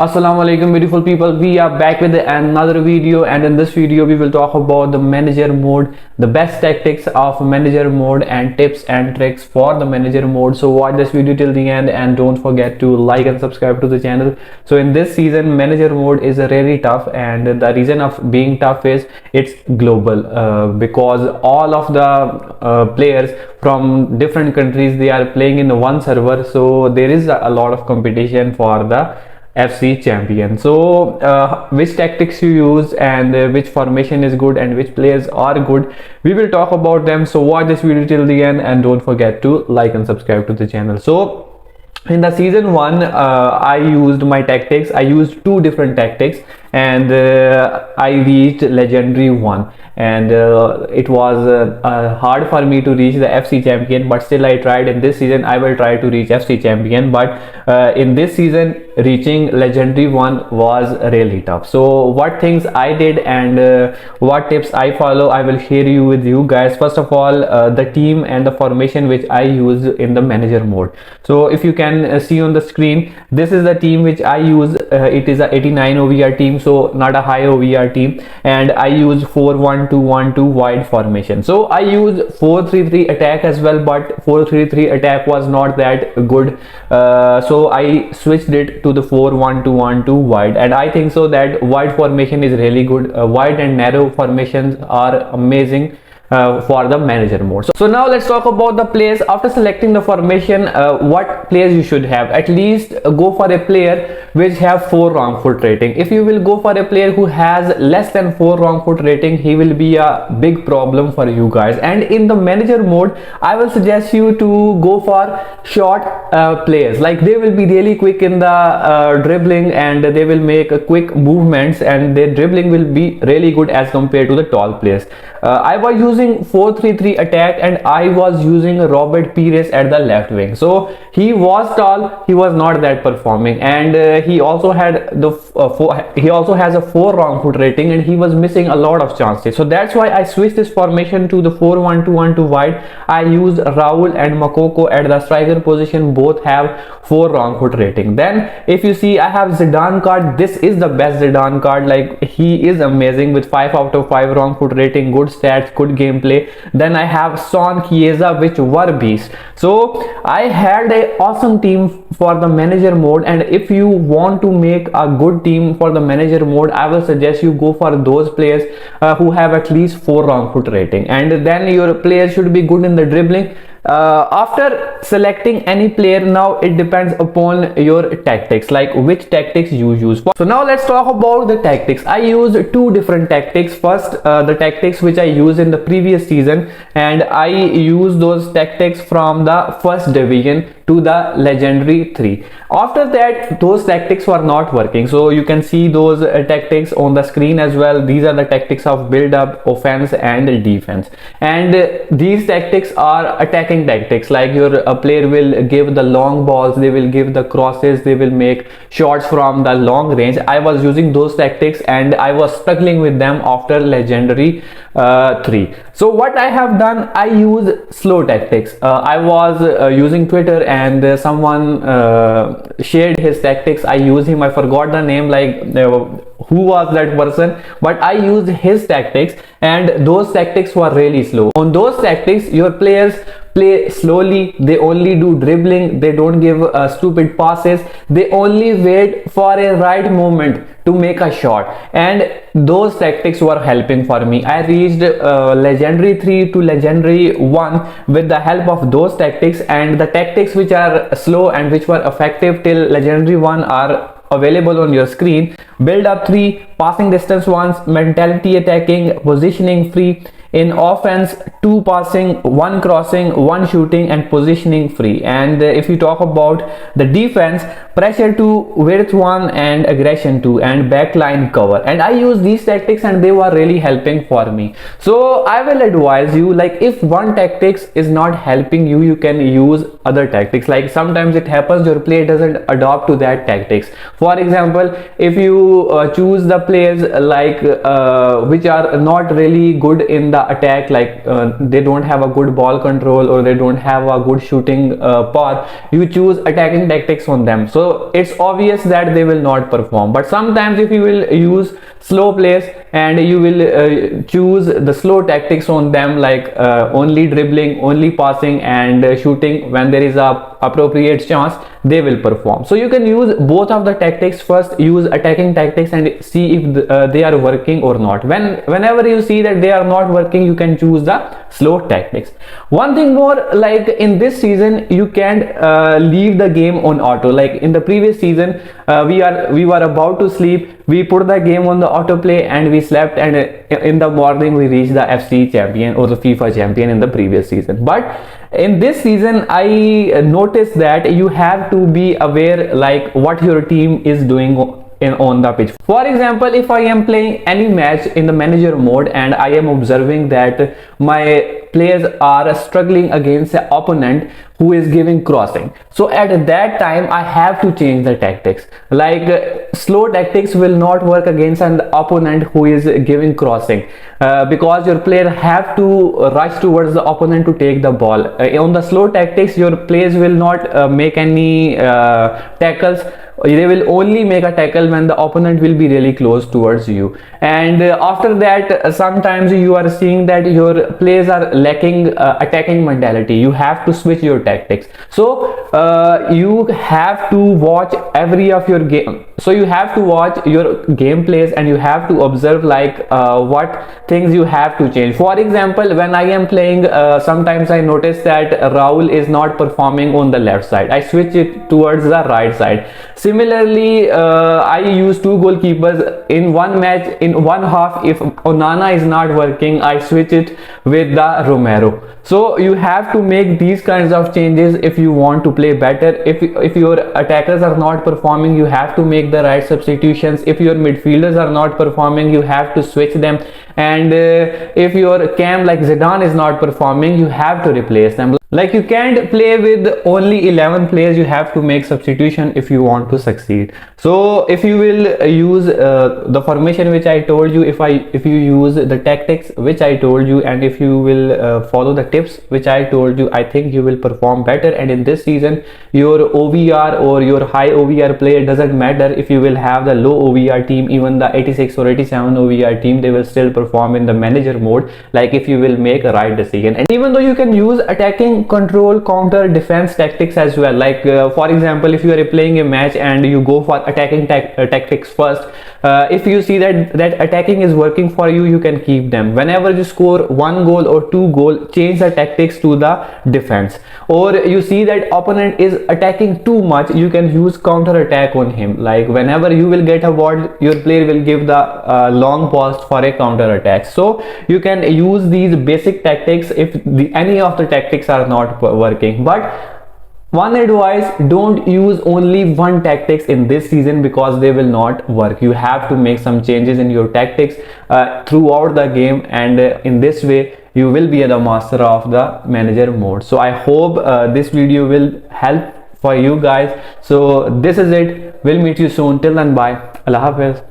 Assalamu alaikum beautiful people, we are back with another video, and in this video we will talk about the manager mode, the best tactics of manager mode and tips and tricks for the manager mode. So watch this video till the end and don't forget to like and subscribe to the channel. So in this season manager mode is really tough, and the reason of being tough is it's global, because all of the players from different countries, they are playing in one server, so there is a lot of competition for the FC champion. So which tactics you use and which formation is good and which players are good, we will talk about them. So watch this video till the end and don't forget to like and subscribe to the channel. So in the season 1, I used my tactics. I used two different tactics, and I reached legendary 1, and it was hard for me to reach the FC champion, but still I tried. In this season I will try to reach FC champion, but in this season reaching legendary 1 was really tough. So what things I did and what tips I follow, I will share you with you guys. First of all, the team and the formation which I use in the manager mode. So if you can see on the screen, this is the team which I use. It is a 89 OVR team, so not a high OVR team, and I use 4-1-2-1-2 wide formation. So I use 4-3-3 attack as well, but 4-3-3 attack was not that good, so I switched it to the 4-1-2-1-2 wide, and I think so that wide formation is really good. Wide and narrow formations are amazing for the manager mode. So now let's talk about the players. After selecting the formation, what players you should have. At least go for a player which have 4 wrong foot rating. If you will go for a player who has less than 4 wrong foot rating, he will be a big problem for you guys. And in the manager mode, I will suggest you to go for short players. Like, they will be really quick in the dribbling, and they will make quick movements, and their dribbling will be really good as compared to the tall players. I was using 4-3-3 attack, and I was using Robert Pires at the left wing. So he was tall, he was not that performing, and he also had the he also has a 4 wrong foot rating, and he was missing a lot of chances. So that's why I switched this formation to the 4-1-2-1-2 wide. I used Raul and Makoko at the striker position. Both have 4 wrong foot rating. Then if you see, I have Zidane card. This is the best Zidane card. Like, he is amazing with 5 out of 5 wrong foot rating, good stats, good gameplay. Then I have Son, Chiesa, which were beasts. So I had an awesome team for the manager mode, and if you want to make a good team for the manager mode, I will suggest you go for those players who have at least 4 wrong foot rating, and then your player should be good in the dribbling. After selecting any player, now it depends upon your tactics, like which tactics you use. So now let's talk about the tactics. I use two different tactics. First, the tactics which I used in the previous season, and I use those tactics from the first division to the legendary 3. After that, those tactics were not working, so you can see those tactics on the screen as well. These are the tactics of build up, offense and defense, and these tactics are attacking tactics. Like, your player will give the long balls, they will give the crosses, they will make shots from the long range. I was using those tactics, and I was struggling with them after legendary 3. So what I have done, I use slow tactics. I was using Twitter, and someone shared his tactics. I use him. I forgot the name, like who was that person, but I used his tactics, and those tactics were really slow. On those tactics, your players play slowly, they only do dribbling, they don't give stupid passes, they only wait for a right moment to make a shot, and those tactics were helping for me. I reached legendary 3 to legendary 1 with the help of those tactics, and the tactics which are slow and which were effective till legendary 1 are available on your screen. Build up 3, passing distance 1, mentality attacking, positioning free. In offense, 2 passing, 1 crossing, 1 shooting, and positioning free. And if you talk about the defense, pressure 2, width 1, and aggression 2, and backline cover. And I use these tactics, and they were really helping for me. So I will advise you, like, if one tactics is not helping you, you can use other tactics. Like, sometimes it happens your player doesn't adopt to that tactics. For example, if you choose the players like which are not really good in the the attack, like they don't have a good ball control or they don't have a good shooting path, you choose attacking tactics on them, so it's obvious that they will not perform. But sometimes if you will use slow players and you will choose the slow tactics on them, like only dribbling, only passing and shooting when there is a appropriate chance, they will perform. So you can use both of the tactics. First use attacking tactics and see if they are working or not. Whenever you see that they are not working, you can choose the slow tactics. One thing more, like in this season you can't leave the game on auto. Like in the previous season, we were about to sleep, we put the game on the autoplay and we slept, and in the morning we reached the FC champion or the FIFA champion in the previous season. But in this season I noticed that you have to be aware like what your team is doing on the pitch. For example, if I am playing any match in the manager mode and I am observing that my players are struggling against the opponent who is giving crossing, so at that time I have to change the tactics. Like slow tactics will not work against an opponent who is giving crossing, because your player have to rush towards the opponent to take the ball. On the slow tactics, your players will not make any tackles. They will only make a tackle when the opponent will be really close towards you, and after that sometimes you are seeing that your players are lacking attacking mentality. You have to switch your tactics. So you have to watch every of your game, so you have to watch your gameplays and you have to observe like what things you have to change. For example, when I am playing, sometimes I notice that Raul is not performing on the left side, I switch it towards the right side. Similarly, I use two goalkeepers in one match. In one half, if Onana is not working, I switch it with the Romero. So you have to make these kinds of changes if you want to play better. If your attackers are not performing, you have to make the right substitutions. If your midfielders are not performing, you have to switch them. And if your cam like Zidane is not performing, you have to replace them. Like you can't play with only 11 players, you have to make substitution if you want to succeed. So if you will use the formation which I told you, if you use the tactics which I told you, and if you will follow the tips which I told you, I think you will perform better. And in this season, your OVR or your high OVR player doesn't matter. If you will have the low OVR team, even the 86 or 87 OVR team, they will still perform in the manager mode, like if you will make a right decision. And even though you can use attacking, control, counter, defense tactics as well. Like for example, if you are playing a match and you go for attacking tactics first, if you see that attacking is working for you, you can keep them. Whenever you score one goal or two goal, change the tactics to the defense. Or you see that opponent is attacking too much, you can use counter attack on him. Like whenever you will get a ball, your player will give the long pass for a counter attack. So you can use these basic tactics if any of the tactics are not working. But one advice, don't use only one tactics in this season, because they will not work. You have to make some changes in your tactics throughout the game, and in this way you will be the master of the manager mode. So I hope this video will help for you guys. So this is it, we'll meet you soon. Till then, bye. Allah Hafiz.